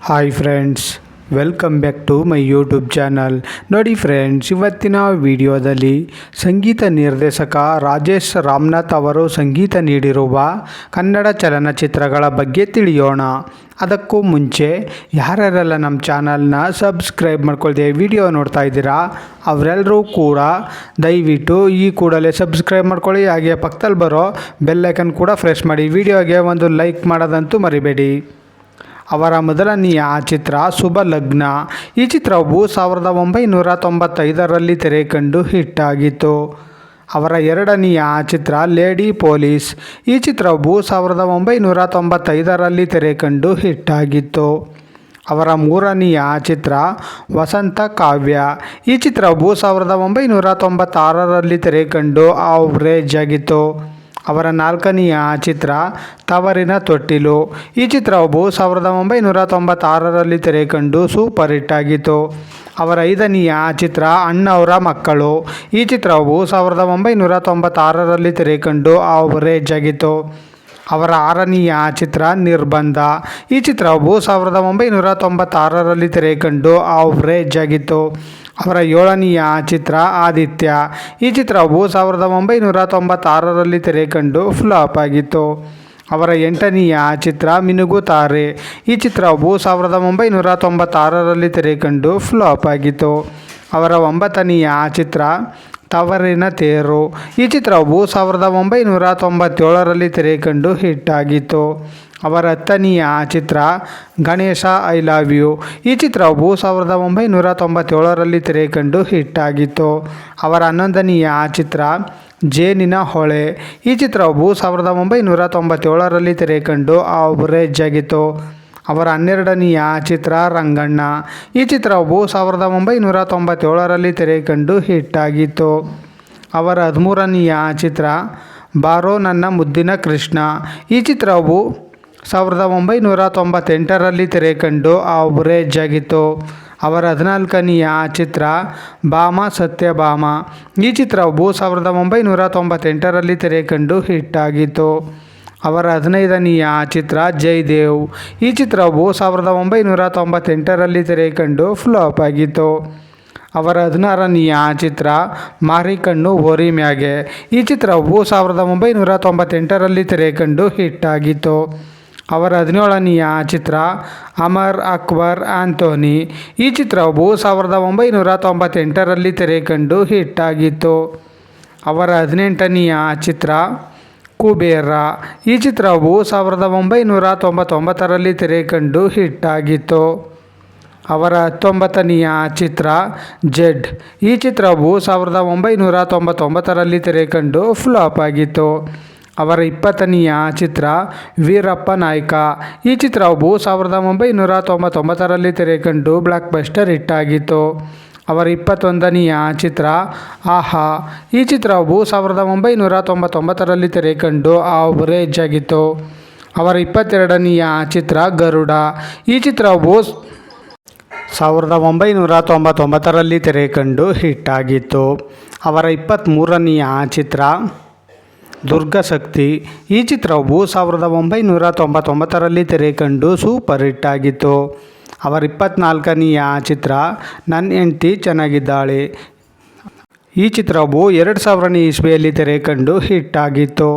Hi friends, welcome back to my YouTube channel. ನೋಡಿ friends, ಇವತ್ತಿನ ವಿಡಿಯೋದಲ್ಲಿ ಸಂಗೀತ ನಿರ್ದೇಶಕ ರಾಜೇಶ್ ರಾಮನಾಥ್ ಅವರು ಸಂಗೀತ ನೀಡಿರುವ ಕನ್ನಡ ಚಲನಚಿತ್ರಗಳ ಬಗ್ಗೆ ತಿಳಿಯೋಣ. ಅದಕ್ಕೂ ಮುಂಚೆ ಯಾರ್ಯಾರೆಲ್ಲ ನಮ್ಮ ಚಾನಲ್ನ ಸಬ್ಸ್ಕ್ರೈಬ್ ಮಾಡ್ಕೊಳ್ದೆ ವಿಡಿಯೋ ನೋಡ್ತಾ ಇದ್ದೀರಾ ಅವರೆಲ್ಲರೂ ಕೂಡ ದಯವಿಟ್ಟು ಈ ಕೂಡಲೇ ಸಬ್ಸ್ಕ್ರೈಬ್ ಮಾಡ್ಕೊಳ್ಳಿ. ಹಾಗೆ ಪಕ್ಕದಲ್ಲಿ ಬರೋ ಬೆಲ್ಲೈಕನ್ ಕೂಡ ಪ್ರೆಸ್ ಮಾಡಿ. ವಿಡಿಯೋಗೆ ಒಂದು ಲೈಕ್ ಮಾಡೋದಂತೂ ಮರಿಬೇಡಿ. ಅವರ ಮೊದಲನೆಯ ಚಿತ್ರ ಶುಭ ಲಗ್ನ. ಈ ಚಿತ್ರವು 1995ರಲ್ಲಿ ತೆರೆ ಕಂಡು ಹಿಟ್ ಆಗಿತ್ತು. ಅವರ ಎರಡನೆಯ ಚಿತ್ರ ಲೇಡಿ ಪೊಲೀಸ್. ಈ ಚಿತ್ರವು 1995ರಲ್ಲಿ ತೆರೆ ಕಂಡು ಹಿಟ್ ಆಗಿತ್ತು. ಅವರ ಮೂರನೆಯ ಚಿತ್ರ ವಸಂತ ಕಾವ್ಯ. ಈ ಚಿತ್ರವು 1996ರಲ್ಲಿ ತೆರೆ ಕಂಡು ಆವ್ರೇಜ್ ಆಗಿತ್ತು. ಅವರ ನಾಲ್ಕನೆಯ ಚಿತ್ರ ತವರಿನ ತೊಟ್ಟಿಲು. ಈ ಚಿತ್ರವು 1996ರಲ್ಲಿ ತೆರೆ ಕಂಡು ಸೂಪರ್ ಹಿಟ್ ಆಗಿತ್ತು. ಅವರ ಐದನೆಯ ಚಿತ್ರ ಅಣ್ಣವರ ಮಕ್ಕಳು. ಈ ಚಿತ್ರವು 1996ರಲ್ಲಿ ತೆರೆ ಕಂಡು ಆವರೇಜ್ ಆಗಿತ್ತು. ಅವರ ಆರನೆಯ ಚಿತ್ರ ನಿರ್ಬಂಧ. ಈ ಚಿತ್ರವು 1996ರಲ್ಲಿ ತೆರೆ ಕಂಡು ಆವರೇಜ್ ಆಗಿತ್ತು. ಅವರ ಏಳನೆಯ ಚಿತ್ರ ಆದಿತ್ಯ. ಈ ಚಿತ್ರವು 1996ರಲ್ಲಿ ತೆರೆ ಕಂಡು ಫ್ಲಾಪ್ ಆಗಿತ್ತು. ಅವರ ಎಂಟನೆಯ ಚಿತ್ರ ಮಿನುಗುತ್ತಾರೆ. ಈ ಚಿತ್ರವು 1996ರಲ್ಲಿ ತೆರೆ ಕಂಡು ಫ್ಲಾಪ್ ಆಗಿತ್ತು. ಅವರ ಒಂಬತ್ತನೆಯ ಚಿತ್ರ ತವರಿನ ತೇರು. ಈ ಚಿತ್ರವು 1997ರಲ್ಲಿ ತೆರೆ ಕಂಡು ಹಿಟ್ ಆಗಿತ್ತು. ಅವರ ಹತ್ತನೆಯ ಚಿತ್ರ ಗಣೇಶ ಐ ಲವ್ ಯು. ಈ ಚಿತ್ರವು 1997ರಲ್ಲಿ ತೆರೆ ಕಂಡು ಹಿಟ್ ಆಗಿತ್ತು. ಅವರ ಹನ್ನೊಂದನೆಯ ಚಿತ್ರ ಜೇನಿನ ಹೊಳೆ. ಈ ಚಿತ್ರವು 1997ರಲ್ಲಿ ತೆರೆ ಕಂಡು ಆವರೇಜ್ ಆಗಿತ್ತು. ಅವರ ಹನ್ನೆರಡನೆಯ ಚಿತ್ರ ರಂಗಣ್ಣ. ಈ ಚಿತ್ರವು 1997ರಲ್ಲಿ ತೆರೆ ಕಂಡು ಹಿಟ್ ಆಗಿತ್ತು. ಅವರ ಹದಿಮೂರನೆಯ ಚಿತ್ರ ಬಾರೋ ನನ್ನ ಮುದ್ದಿನ ಕೃಷ್ಣ. ಈ ಚಿತ್ರವು 1998ರಲ್ಲಿ ತೆರೆ ಕಂಡು ಆವರೇಜ್ ಆಗಿತ್ತು. ಅವರ ಹದಿನಾಲ್ಕನೆಯ ಚಿತ್ರ ಭಾಮ ಸತ್ಯಭಾಮ. ಈ ಚಿತ್ರವು 1998ರಲ್ಲಿ ತೆರೆ ಕಂಡು ಹಿಟ್ ಆಗಿತ್ತು. ಅವರ ಹದಿನೈದನೆಯ ಚಿತ್ರ ಜಯದೇವ್. ಈ ಚಿತ್ರವು 1998ರಲ್ಲಿ ತೆರೆ ಕಂಡು ಫ್ಲಾಪ್ ಆಗಿತ್ತು. ಅವರ ಹದಿನಾರನೆಯ ಚಿತ್ರ ಮಾರಿಕಣ್ಣು ಹೋರಿ ಮ್ಯಾಗೆ. ಈ ಚಿತ್ರವು 1998ರಲ್ಲಿ ತೆರೆ ಕಂಡು ಹಿಟ್ ಆಗಿತ್ತು. ಅವರ ಹದಿನೇಳನೆಯ ಚಿತ್ರ ಅಮರ್ ಅಕ್ಬರ್ ಆಂಥೋನಿ. ಈ ಚಿತ್ರವು 1998ರಲ್ಲಿ ತೆರೆ ಕಂಡು ಹಿಟ್ ಆಗಿತ್ತು. ಅವರ ಹದಿನೆಂಟನೆಯ ಚಿತ್ರ ಕುಬೇರ. ಈ ಚಿತ್ರವು 1999ರಲ್ಲಿ ತೆರೆ ಕಂಡು ಹಿಟ್ ಆಗಿತ್ತು. ಅವರ 19ನೆಯ ಚಿತ್ರ ಜೆಡ್. ಈ ಚಿತ್ರವು 1999ರಲ್ಲಿ ತೆರೆ ಕಂಡು ಫ್ಲಾಪ್ ಆಗಿತ್ತು. ಅವರ 20ನೆಯ ಚಿತ್ರ ವೀರಪ್ಪ ನಾಯ್ಕ. ಈ ಚಿತ್ರವು 1999ರಲ್ಲಿ ತೆರೆ ಕಂಡು ಬ್ಲಾಕ್ ಬಸ್ಟರ್ ಹಿಟ್ ಆಗಿತ್ತು. ಅವರ 21ನೆಯ ಚಿತ್ರ ಆಹಾ. ಈ ಚಿತ್ರವು 1999ರಲ್ಲಿ ತೆರೆ ಕಂಡು ಆವರೇಜ್ ಆಗಿತ್ತು. ಅವರ 22ನೆಯ ಚಿತ್ರ ಗರುಡ. ಈ ಚಿತ್ರವು 1999ರಲ್ಲಿ ತೆರೆ ಕಂಡು ಹಿಟ್ ಆಗಿತ್ತು. ಅವರ 23ನೆಯ ಚಿತ್ರ ದುರ್ಗಶಕ್ತಿ. ಈ ಚಿತ್ರವು 1999ರಲ್ಲಿ ತೆರೆ ಕಂಡು ಸೂಪರ್ ಹಿಟ್ ಆಗಿತ್ತು. ಅವರ 24ನೆಯ ಚಿತ್ರ ನನ್ನ ಹೆಂಡತಿ ಚೆನ್ನಾಗಿದ್ದಾಳೆ. ಈ ಚಿತ್ರವು 2000ನೇ ಇಸ್ವಿಯಲ್ಲಿ ತೆರೆ ಕಂಡು ಹಿಟ್ ಆಗಿತ್ತು.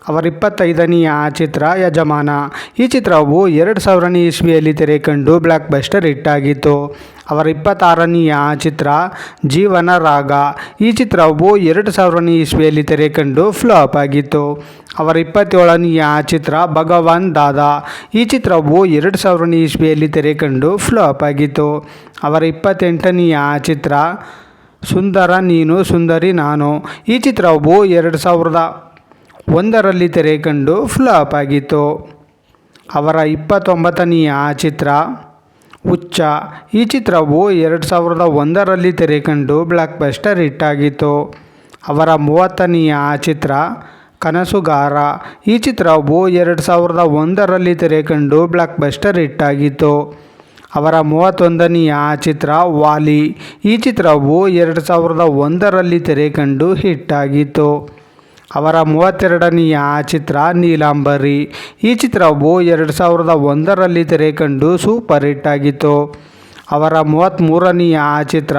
ಅವರ 25ನೆಯ ಚಿತ್ರ ಯಜಮಾನ. ಈ ಚಿತ್ರವು 2000ನೇ ಇಸ್ವಿಯಲ್ಲಿ ತೆರೆ ಕಂಡು ಬ್ಲಾಕ್ ಬಸ್ಟರ್ ಹಿಟ್ ಆಗಿತ್ತು. ಅವರ 26ನೆಯ ಚಿತ್ರ ಜೀವನ ರಾಗ. ಈ ಚಿತ್ರವು 2000ನೇ ಇಸ್ವಿಯಲ್ಲಿ ತೆರೆ ಕಂಡು ಫ್ಲಾಪ್ ಆಗಿತ್ತು. ಅವರ 27ನೆಯ ಚಿತ್ರ ಭಗವಾನ್ ದಾದಾ. ಈ ಚಿತ್ರವು 2000ನೇ ಇಸ್ವಿಯಲ್ಲಿ ತೆರೆ ಕಂಡು ಫ್ಲಾಪ್ ಆಗಿತ್ತು. ಅವರ 28ನೆಯ ಚಿತ್ರ ಸುಂದರ ನೀನು ಸುಂದರಿ ನಾನು. ಈ ಚಿತ್ರವು 2001ರಲ್ಲಿ ತೆರೆ ಕಂಡು ಫ್ಲಾಪ್ ಆಗಿತ್ತು. ಅವರ 29ನೆಯ ಚಿತ್ರ ಹುಚ್ಚ. ಈ ಚಿತ್ರವು 2001ರಲ್ಲಿ ತೆರೆ ಕಂಡು ಬ್ಲಾಕ್ ಬಸ್ಟರ್ ಹಿಟ್ ಆಗಿತ್ತು. ಅವರ 30ನೆಯ ಚಿತ್ರ ಕನಸುಗಾರ. ಈ ಚಿತ್ರವು 2001ರಲ್ಲಿ ತೆರೆ ಕಂಡು ಬ್ಲಾಕ್ ಬಸ್ಟರ್ ಹಿಟ್ ಆಗಿತ್ತು. ಅವರ 31ನೆಯ ಚಿತ್ರ ವಾಲಿ. ಈ ಚಿತ್ರವು 2001ರಲ್ಲಿ ತೆರೆ ಕಂಡು ಹಿಟ್ ಆಗಿತ್ತು. ಅವರ 32ನೆಯ ಚಿತ್ರ ನೀಲಾಂಬರಿ. ಈ ಚಿತ್ರವು 2001ರಲ್ಲಿ ತೆರೆ ಕಂಡು ಸೂಪರ್ ಹಿಟ್ ಆಗಿತ್ತು. ಅವರ 33ನೆಯ ಚಿತ್ರ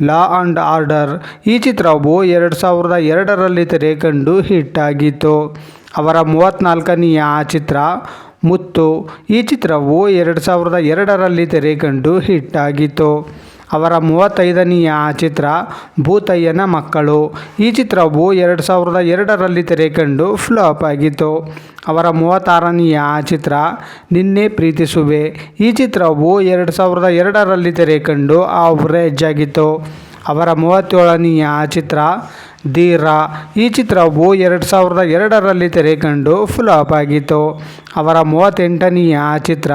ಲಾ ಆ್ಯಂಡ್ ಆರ್ಡರ್. ಈ ಚಿತ್ರವು 2002ರಲ್ಲಿ ತೆರೆ ಕಂಡು ಹಿಟ್ ಆಗಿತ್ತು. ಅವರ 34ನೆಯ ಚಿತ್ರ ಮುತ್ತು. ಈ ಚಿತ್ರವು 2002ರಲ್ಲಿ ತೆರೆ ಕಂಡು ಹಿಟ್ ಆಗಿತ್ತು. ಅವರ 35ನೆಯ ಚಿತ್ರ ಭೂತಯ್ಯನ ಮಕ್ಕಳು. ಈ ಚಿತ್ರವು 2002ರಲ್ಲಿ ತೆರೆ ಕಂಡು ಫ್ಲಾಪ್ ಆಗಿತ್ತು. ಅವರ 36ನೆಯ ಚಿತ್ರ ನಿನ್ನೆ ಪ್ರೀತಿಸುವೆ. ಈ ಚಿತ್ರವು 2002ರಲ್ಲಿ ತೆರೆ ಕಂಡು ಆವ್ರೇಜ್ ಆಗಿತ್ತು. ಅವರ 37ನೆಯ ಚಿತ್ರ ಧೀರ. ಈ ಚಿತ್ರವು 2002ರಲ್ಲಿ ತೆರೆ ಕಂಡು ಫ್ಲಾಪ್ ಆಗಿತ್ತು. ಅವರ 38ನೆಯ ಚಿತ್ರ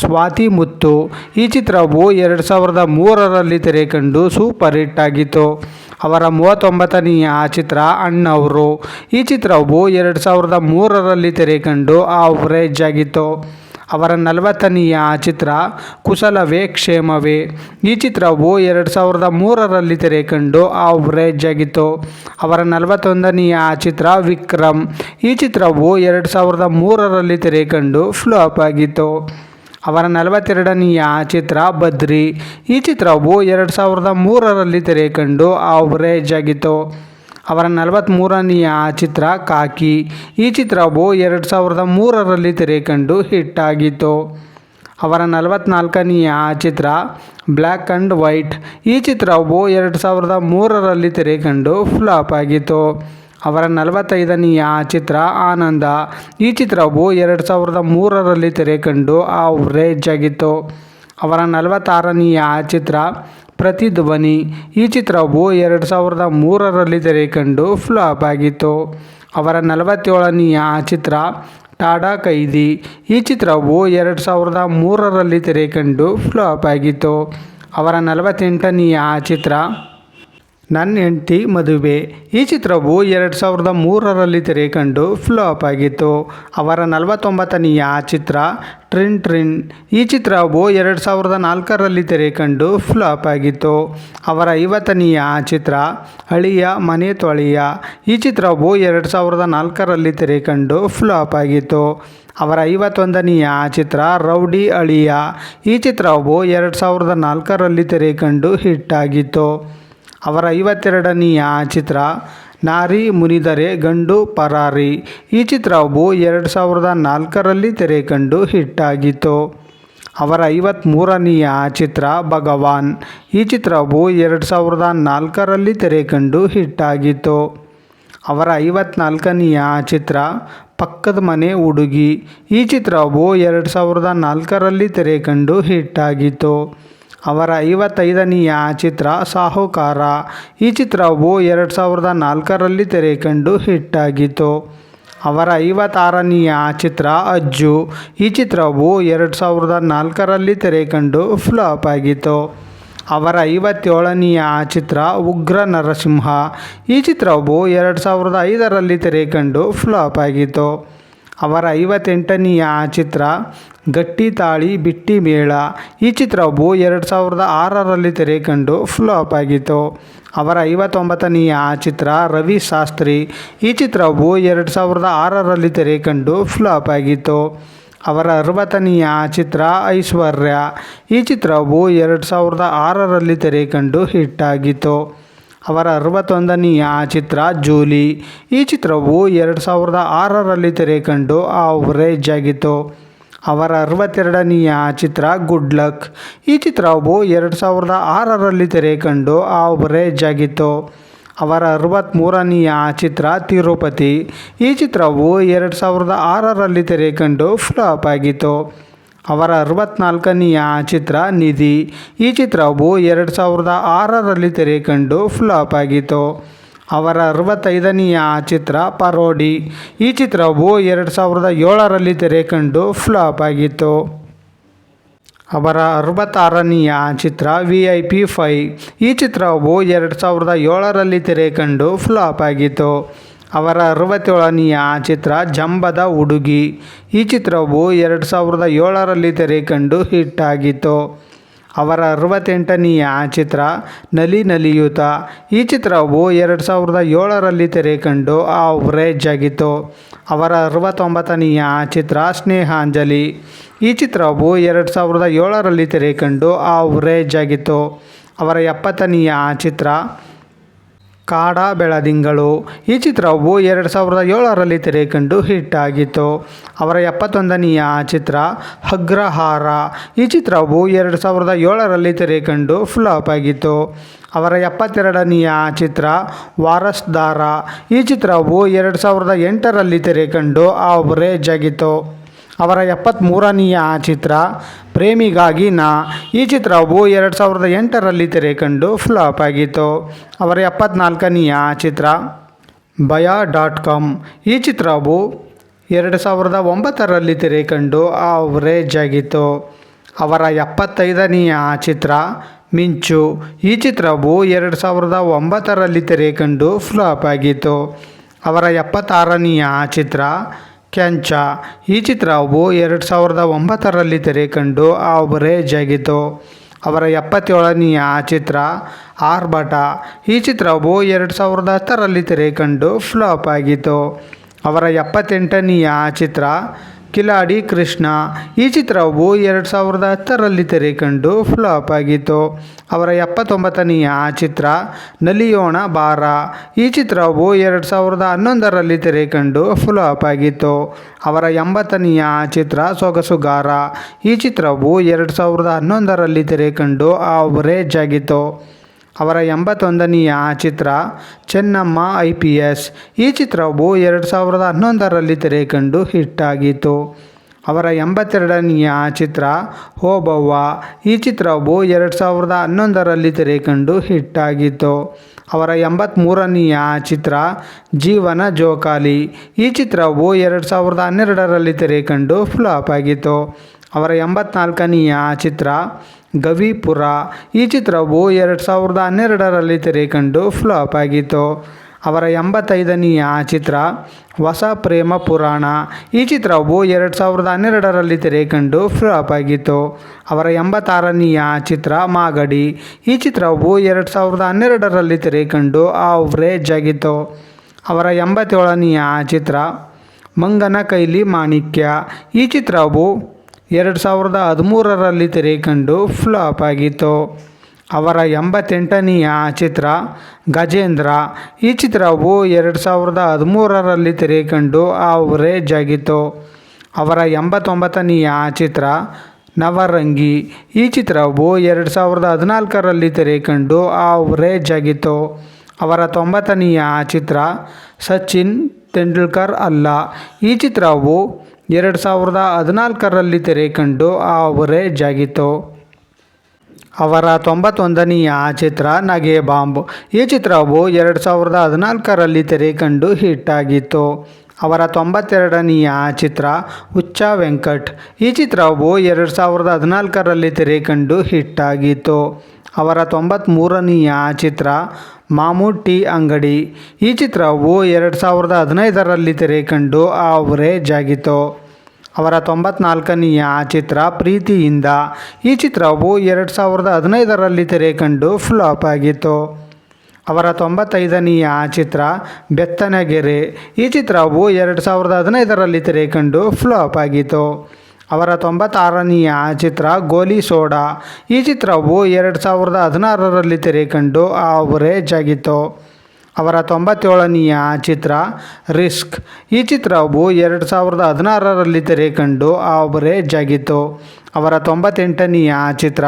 ಸ್ವಾತಿ ಮುತ್ತು. ಈ ಚಿತ್ರವು 2003ರಲ್ಲಿ ತೆರೆ ಕಂಡು ಸೂಪರ್ ಹಿಟ್ ಆಗಿತ್ತು. ಅವರ 39ನೆಯ ಚಿತ್ರ ಅಣ್ಣವರು. ಈ ಚಿತ್ರವು 2003ರಲ್ಲಿ ತೆರೆ ಕಂಡು ಆವ್ರೇಜ್ ಆಗಿತ್ತು. ಅವರ 40ನೆಯ ಚಿತ್ರ ಕುಶಲವೇ ಕ್ಷೇಮವೇ. ಈ ಚಿತ್ರವು 2003ರಲ್ಲಿ ತೆರೆ ಕಂಡು ಆವ್ರೇಜ್ ಆಗಿತ್ತು. ಅವರ 41ನೆಯ ಚಿತ್ರ ವಿಕ್ರಮ್. ಈ ಚಿತ್ರವು 2003ರಲ್ಲಿ ತೆರೆ ಕಂಡು ಫ್ಲಾಪ್ ಆಗಿತ್ತು. ಅವರ 42ನೆಯ ಚಿತ್ರ ಬದ್ರಿ. ಈ ಚಿತ್ರವು 2003ರಲ್ಲಿ ತೆರೆ ಕಂಡು ಆವ್ರೇಜ್ ಆಗಿತ್ತು. ಅವರ 43ನೆಯ ಚಿತ್ರ ಕಾಕಿ. ಈ ಚಿತ್ರವು 2003ರಲ್ಲಿ ತೆರೆ ಕಂಡು ಹಿಟ್ ಆಗಿತ್ತು. ಅವರ 44ನೆಯ ಚಿತ್ರ ಬ್ಲ್ಯಾಕ್ ಆ್ಯಂಡ್ ವೈಟ್. ಈ ಚಿತ್ರವು 2003ರಲ್ಲಿ ತೆರೆ ಕಂಡು ಫ್ಲಾಪ್ ಆಗಿತ್ತು. ಅವರ 45ನೆಯ ಚಿತ್ರ ಆನಂದ. ಈ ಚಿತ್ರವು 2003ರಲ್ಲಿ ತೆರೆ ಕಂಡು ಆವ್ರೇಜ್ ಆಗಿತ್ತು. ಅವರ 46ನೆಯ ಚಿತ್ರ ಪ್ರತಿಧ್ವನಿ. ಈ ಚಿತ್ರವು 2003ರಲ್ಲಿ ತೆರೆ ಕಂಡು ಫ್ಲಾಪ್ ಆಗಿತ್ತು. ಅವರ 47ನೆಯ ಚಿತ್ರ ಟಾಡಾ ಕೈದಿ. ಈ ಚಿತ್ರವು 2003ರಲ್ಲಿ ತೆರೆ ಕಂಡು ಫ್ಲಾಪ್ ಆಗಿತ್ತು. ಅವರ 48ನೆಯ ಚಿತ್ರ ನನ್ನ ಹೆಂಡತಿ ಮದುವೆ. ಈ ಚಿತ್ರವು 2003ರಲ್ಲಿ ತೆರೆ ಕಂಡು ಫ್ಲಾಪ್ ಆಗಿತ್ತು. ಅವರ 49ನೆಯ ಚಿತ್ರ ಟ್ರಿನ್ ಟ್ರಿನ್. ಈ ಚಿತ್ರವು 2004ರಲ್ಲಿ ತೆರೆ ಕಂಡು ಫ್ಲಾಪ್ ಆಗಿತ್ತು. ಅವರ 50ನೆಯ ಚಿತ್ರ ಅಳಿಯ ಮನೆ ತೊಳೆಯ. ಈ ಚಿತ್ರವು 2004ರಲ್ಲಿ ತೆರೆ ಕಂಡು ಫ್ಲಾಪ್ ಆಗಿತ್ತು. ಅವರ 51ನೆಯ ಚಿತ್ರ ರೌಡಿ ಅಳಿಯ. ಈ ಚಿತ್ರವು 2004ರಲ್ಲಿ ತೆರೆ ಕಂಡು ಹಿಟ್ ಆಗಿತ್ತು. ಅವರ 52ನೆಯ ಚಿತ್ರ ನಾರಿ ಮುನಿದರೆ ಗಂಡು ಪರಾರಿ. ಈ ಚಿತ್ರವು 2004ರಲ್ಲಿ ತೆರೆ ಕಂಡು ಹಿಟ್ ಆಗಿತ್ತು. ಅವರ 53ನೆಯ ಚಿತ್ರ ಭಗವಾನ್. ಈ ಚಿತ್ರವು 2004ರಲ್ಲಿ ತೆರೆ ಕಂಡು ಹಿಟ್ ಆಗಿತ್ತು. ಅವರ 54ನೆಯ ಚಿತ್ರ ಪಕ್ಕದ ಮನೆ ಹುಡುಗಿ. ಈ ಚಿತ್ರವು 2004ರಲ್ಲಿ ತೆರೆ ಕಂಡು ಹಿಟ್ ಆಗಿತ್ತು. ಅವರ 55ನೆಯ ಚಿತ್ರ ಸಾಹುಕಾರ. ಈ ಚಿತ್ರವು 2004ರಲ್ಲಿ ತೆರೆ ಕಂಡು ಹಿಟ್ ಆಗಿತ್ತು. ಅವರ 56ನೆಯ ಚಿತ್ರ ಅಜ್ಜು. ಈ ಚಿತ್ರವು 2004ರಲ್ಲಿ ತೆರೆ ಕಂಡು ಫ್ಲಾಪ್ ಆಗಿತ್ತು. ಅವರ 57ನೆಯ ಚಿತ್ರ ಉಗ್ರ ನರಸಿಂಹ. ಈ ಚಿತ್ರವು 2005ರಲ್ಲಿ ತೆರೆ ಕಂಡು ಫ್ಲಾಪ್ ಆಗಿತ್ತು. ಅವರ 58ನೆಯ ಚಿತ್ರ ಗಟ್ಟಿ ತಾಳಿ ಬಿಟ್ಟಿ ಮೇಳ. ಈ ಚಿತ್ರವು 2006ರಲ್ಲಿ ತೆರೆ ಕಂಡು ಫ್ಲಾಪ್ ಆಗಿತ್ತು. ಅವರ 59ನೆಯ ಚಿತ್ರ ರವಿ ಶಾಸ್ತ್ರಿ. ಈ ಚಿತ್ರವು 2006ರಲ್ಲಿ ತೆರೆ ಕಂಡು ಫ್ಲಾಪ್ ಆಗಿತ್ತು. ಅವರ 60ನೆಯ ಚಿತ್ರ ಐಶ್ವರ್ಯ. ಈ ಚಿತ್ರವು 2006ರಲ್ಲಿ ತೆರೆ ಕಂಡು ಹಿಟ್ ಆಗಿತ್ತು. ಅವರ 61ನೆಯ ಚಿತ್ರ ಜೂಲಿ. ಈ ಚಿತ್ರವು 2006ರಲ್ಲಿ ತೆರೆ ಕಂಡು ಆವ್ರೇಜ್ ಆಗಿತ್ತು. ಅವರ 62ನೆಯ ಚಿತ್ರ ಗುಡ್ ಲಕ್. ಈ ಚಿತ್ರವು 2006ರಲ್ಲಿ ತೆರೆ ಕಂಡು ಆವ್ರೇಜ್ ಆಗಿತ್ತು. ಅವರ 63ನೆಯ ಚಿತ್ರ ತಿರುಪತಿ. ಈ ಚಿತ್ರವು 2006ರಲ್ಲಿ ತೆರೆ ಕಂಡು ಫ್ಲಾಪ್ ಆಗಿತ್ತು. ಅವರ 64ನೆಯ ಚಿತ್ರ ನಿಧಿ. ಈ ಚಿತ್ರವು 2006ರಲ್ಲಿ ತೆರೆ ಕಂಡು ಫ್ಲಾಪ್ ಆಗಿತ್ತು. ಅವರ 65ನೆಯ ಚಿತ್ರ ಪರೋಡಿ. ಈ ಚಿತ್ರವು 2007ರಲ್ಲಿ ತೆರೆ ಕಂಡು ಫ್ಲಾಪ್ ಆಗಿತ್ತು. ಅವರ 66ನೆಯ ಚಿತ್ರ VIP 5. ಈ ಚಿತ್ರವು 2007ರಲ್ಲಿ ತೆರೆ ಕಂಡು ಫ್ಲಾಪ್ ಆಗಿತ್ತು. ಅವರ 67ನೆಯ ಚಿತ್ರ ಜಂಬದ ಹುಡುಗಿ. ಈ ಚಿತ್ರವು 2007ರಲ್ಲಿ ತೆರೆ ಕಂಡು ಹಿಟ್ ಆಗಿತ್ತು. ಅವರ 68ನೆಯ ಚಿತ್ರ ನಲಿ ನಲಿಯೂತ. ಈ ಚಿತ್ರವು 2007ರಲ್ಲಿ ತೆರೆ ಕಂಡು ಆವರೇಜ್ ಆಗಿತ್ತು. ಅವರ 69ನೆಯ ಚಿತ್ರ ಸ್ನೇಹಾಂಜಲಿ. ಈ ಚಿತ್ರವು 2007ರಲ್ಲಿ ತೆರೆ ಕಂಡು ಆವರೇಜ್ ಆಗಿತ್ತು. ಅವರ 70ನೆಯ ಚಿತ್ರ ಕಾಡ ಬೆಳದಿಂಗಳು. ಈ ಚಿತ್ರವು 2007ರಲ್ಲಿ ತೆರೆ ಕಂಡು ಹಿಟ್ ಆಗಿತ್ತು. ಅವರ 71ನೆಯ ಚಿತ್ರ ಅಗ್ರಹಾರ. ಈ ಚಿತ್ರವು 2007ರಲ್ಲಿ ತೆರೆ ಕಂಡು ಫ್ಲಾಪ್ ಆಗಿತ್ತು. ಅವರ 72ನೆಯ ಚಿತ್ರ ವಾರಸ್ದಾರ. ಈ ಚಿತ್ರವು 2008ರಲ್ಲಿ ತೆರೆ ಕಂಡು ಆವರೇಜ್ ಆಗಿತ್ತು. ಅವರ 73ನೆಯ ಚಿತ್ರ ಪ್ರೇಮಿಗಾಗಿ ನಾ. ಈ ಚಿತ್ರವು 2008ರಲ್ಲಿ ತೆರೆ ಕಂಡು ಫ್ಲಾಪ್ ಆಗಿತ್ತು. ಅವರ 74ನೆಯ ಚಿತ್ರ ಭಯ.com. ಈ ಚಿತ್ರವು 2009ರಲ್ಲಿ ತೆರೆ ಕಂಡು ಆವರೇಜ್ ಆಗಿತ್ತು. ಅವರ 75ನೆಯ ಚಿತ್ರ ಮಿಂಚು. ಈ ಚಿತ್ರವು 2009ರಲ್ಲಿ ತೆರೆ ಕಂಡು ಫ್ಲಾಪ್ ಆಗಿತ್ತು. ಅವರ 76ನೆಯ ಚಿತ್ರ ಕೆಂಚ. ಈ ಚಿತ್ರವು 2009ರಲ್ಲಿ ತೆರೆ ಕಂಡು ಆವರೇಜ್ ಆಗಿತ್ತು. ಅವರ 77ನೆಯ ಚಿತ್ರ ಆರ್ಭಟ. ಈ ಚಿತ್ರವು 2010ರಲ್ಲಿ ತೆರೆ ಕಂಡು ಫ್ಲಾಪ್ ಆಗಿತ್ತು. ಅವರ 78ನೆಯ ಚಿತ್ರ ಕಿಲಾಡಿ ಕೃಷ್ಣ. ಈ ಚಿತ್ರವು 2010ರಲ್ಲಿ ತೆರೆ ಕಂಡು ಫ್ಲಾಪ್ ಆಗಿತ್ತು. ಅವರ 79ನೆಯ ಚಿತ್ರ ನಲಿಯೋಣ ಬಾರ. ಈ ಚಿತ್ರವು 2011ರಲ್ಲಿ ತೆರೆ ಕಂಡು ಫ್ಲಾಪ್ ಆಗಿತ್ತು. ಅವರ 80ನೆಯ ಚಿತ್ರ ಸೊಗಸುಗಾರ. ಈ ಚಿತ್ರವು 2011ರಲ್ಲಿ ತೆರೆ ಕಂಡು ಆವರೇಜ್ ಆಗಿತ್ತು. ಅವರ 81ನೆಯ ಚಿತ್ರ ಚೆನ್ನಮ್ಮ IPS. ಈ ಚಿತ್ರವು 2011ರಲ್ಲಿ ತೆರೆ ಕಂಡು ಹಿಟ್ ಆಗಿತ್ತು. ಅವರ 82ನೆಯ ಚಿತ್ರ ಓಬವ್ವ. ಈ ಚಿತ್ರವು 2011ರಲ್ಲಿ ತೆರೆ ಕಂಡು ಹಿಟ್ ಆಗಿತ್ತು. ಅವರ 83ನೆಯ ಚಿತ್ರ ಜೀವನ ಜೋಕಾಲಿ. ಈ ಚಿತ್ರವು 2012ರಲ್ಲಿ ತೆರೆ ಕಂಡು ಫ್ಲಾಪ್ ಆಗಿತ್ತು. ಅವರ 84ನೆಯ ಚಿತ್ರ ಗವಿಪುರ. ಈ ಚಿತ್ರವು 2012ರಲ್ಲಿ ತೆರೆ ಕಂಡು ಫ್ಲಾಪ್ ಆಗಿತ್ತು. ಅವರ 85ನೆಯ ಚಿತ್ರ ಹೊಸ ಪ್ರೇಮ ಪುರಾಣ. ಈ ಚಿತ್ರವು 2012ರಲ್ಲಿ ತೆರೆ ಕಂಡು ಫ್ಲಾಪ್ ಆಗಿತ್ತು. ಅವರ 86ನೆಯ ಚಿತ್ರ ಮಾಗಡಿ. ಈ ಚಿತ್ರವು 2012ರಲ್ಲಿ ತೆರೆ ಕಂಡು ಆವರೇಜ್ ಆಗಿತ್ತು. ಅವರ 87ನೆಯ ಚಿತ್ರ ಮಂಗನ ಕೈಲಿ ಮಾಣಿಕ್ಯ. ಈ ಚಿತ್ರವು 2013ರಲ್ಲಿ ತೆರೆ ಕಂಡು ಫ್ಲಾಪ್ ಆಗಿತ್ತು. ಅವರ 88ನೆಯ ಚಿತ್ರ ಗಜೇಂದ್ರ. ಈ ಚಿತ್ರವು 2013ರಲ್ಲಿ ತೆರೆ ಕಂಡು ಆವರೇಜ್ ಆಗಿತ್ತು. ಅವರ 89ನೆಯ ಚಿತ್ರ ನವರಂಗಿ. ಈ ಚಿತ್ರವು 2014ರಲ್ಲಿ ತೆರೆ ಕಂಡು ಆವರೇಜ್ ಆಗಿತ್ತು. ಅವರ 90ನೆಯ ಚಿತ್ರ ಸಚಿನ್ ತೆಂಡೂಲ್ಕರ್ ಅಲ್ಲ. ಈ ಚಿತ್ರವು 2014ರಲ್ಲಿ ತೆರೆ ಕಂಡು ಆವರೇಜ್ ಆಗಿತ್ತು. ಅವರ 91ನೆಯ ಚಿತ್ರ ನಗೆ ಬಾಂಬ್. ಈ ಚಿತ್ರವು 2014ರಲ್ಲಿ ತೆರೆ ಕಂಡು ಹಿಟ್ ಆಗಿತ್ತು. ಅವರ 92ನೆಯ ಚಿತ್ರ ಹುಚ್ಚ ವೆಂಕಟ್. ಈ ಚಿತ್ರವು 2014ರಲ್ಲಿ ತೆರೆ ಕಂಡು ಹಿಟ್ ಆಗಿತ್ತು. ಅವರ 93ನೆಯ ಚಿತ್ರ ಮಾಮೂಡ್ ಟೀ ಅಂಗಡಿ. ಈ ಚಿತ್ರವು 2015ರಲ್ಲಿ ತೆರೆ ಕಂಡು ಆವರೇಜ್ ಆಗಿತ್ತು. ಅವರ 94ನೆಯ ಚಿತ್ರ ಪ್ರೀತಿಯಿಂದ. ಈ ಚಿತ್ರವು 2015ರಲ್ಲಿ ತೆರೆ ಕಂಡು ಫ್ಲಾಪ್ ಆಗಿತ್ತು. ಅವರ 95ನೆಯ ಚಿತ್ರ ಬೆತ್ತನಗೆರೆ. ಈ ಚಿತ್ರವು 2015ರಲ್ಲಿ ತೆರೆ ಕಂಡು ಫ್ಲಾಪ್ ಆಗಿತ್ತು. ಅವರ 96ನೆಯ ಚಿತ್ರ ಗೋಲಿ ಸೋಡಾ. ಈ ಚಿತ್ರವು 2016ರಲ್ಲಿ ತೆರೆ ಕಂಡು ಆವರೇಜ್ ಆಗಿತ್ತು. ಅವರ 97ನೆಯ ಚಿತ್ರ ರಿಸ್ಕ್. ಈ ಚಿತ್ರವು 2016ರಲ್ಲಿ ತೆರೆ ಕಂಡು ಆವರೇಜ್ ಆಗಿತ್ತು. ಅವರ 98ನೆಯ ಚಿತ್ರ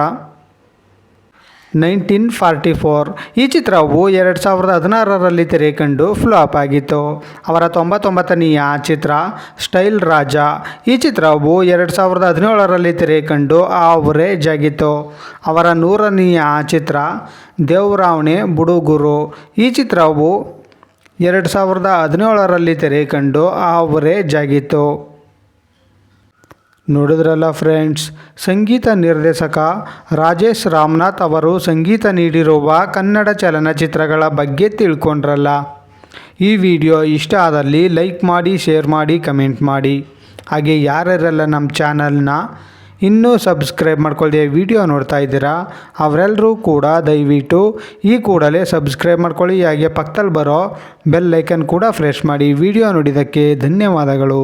1944. ಈ ಚಿತ್ರವು 2016ರಲ್ಲಿ ತೆರೆ ಕಂಡು ಫ್ಲಾಪ್ ಆಗಿತ್ತು. ಅವರ 99ನೆಯ ಚಿತ್ರ ಸ್ಟೈಲ್ ರಾಜ. ಈ ಚಿತ್ರವು 2017ರಲ್ಲಿ ತೆರೆ ಕಂಡು ಆವರೇಜ್ ಆಗಿತ್ತು. ಅವರ 100ನೆಯ ಚಿತ್ರ ದೇವರಾವಣೆ ಬುಡುಗುರು. ಈ ಚಿತ್ರವು 2017ರಲ್ಲಿ ತೆರೆ ಕಂಡು ಆವರೇಜ್ ಆಗಿತ್ತು. ನೋಡಿದ್ರಲ್ಲ ಫ್ರೆಂಡ್ಸ್, ಸಂಗೀತ ನಿರ್ದೇಶಕ ರಾಜೇಶ್ ರಾಮನಾಥ್ ಅವರು ಸಂಗೀತ ನೀಡಿರುವ ಕನ್ನಡ ಚಲನಚಿತ್ರಗಳ ಬಗ್ಗೆ ತಿಳ್ಕೊಂಡ್ರಲ್ಲ. ಈ ವಿಡಿಯೋ ಇಷ್ಟ ಆದಲ್ಲಿ ಲೈಕ್ ಮಾಡಿ, ಶೇರ್ ಮಾಡಿ, ಕಮೆಂಟ್ ಮಾಡಿ. ಹಾಗೆ ಯಾರ್ಯಾರೆಲ್ಲ ನಮ್ಮ ಚಾನಲ್ನ ಇನ್ನೂ ಸಬ್ಸ್ಕ್ರೈಬ್ ಮಾಡ್ಕೊಳ್ಳದೆ ವಿಡಿಯೋ ನೋಡ್ತಾ ಇದ್ದೀರಾ ಅವರೆಲ್ಲರೂ ಕೂಡ ದಯವಿಟ್ಟು ಈ ಕೂಡಲೇ ಸಬ್ಸ್ಕ್ರೈಬ್ ಮಾಡ್ಕೊಳ್ಳಿ. ಹಾಗೆ ಪಕ್ಕದಲ್ಲಿ ಬರೋ ಬೆಲ್ ಐಕನ್ ಕೂಡ ಪ್ರೆಸ್ ಮಾಡಿ. ವಿಡಿಯೋ ನೋಡಿದ್ದಕ್ಕೆ ಧನ್ಯವಾದಗಳು.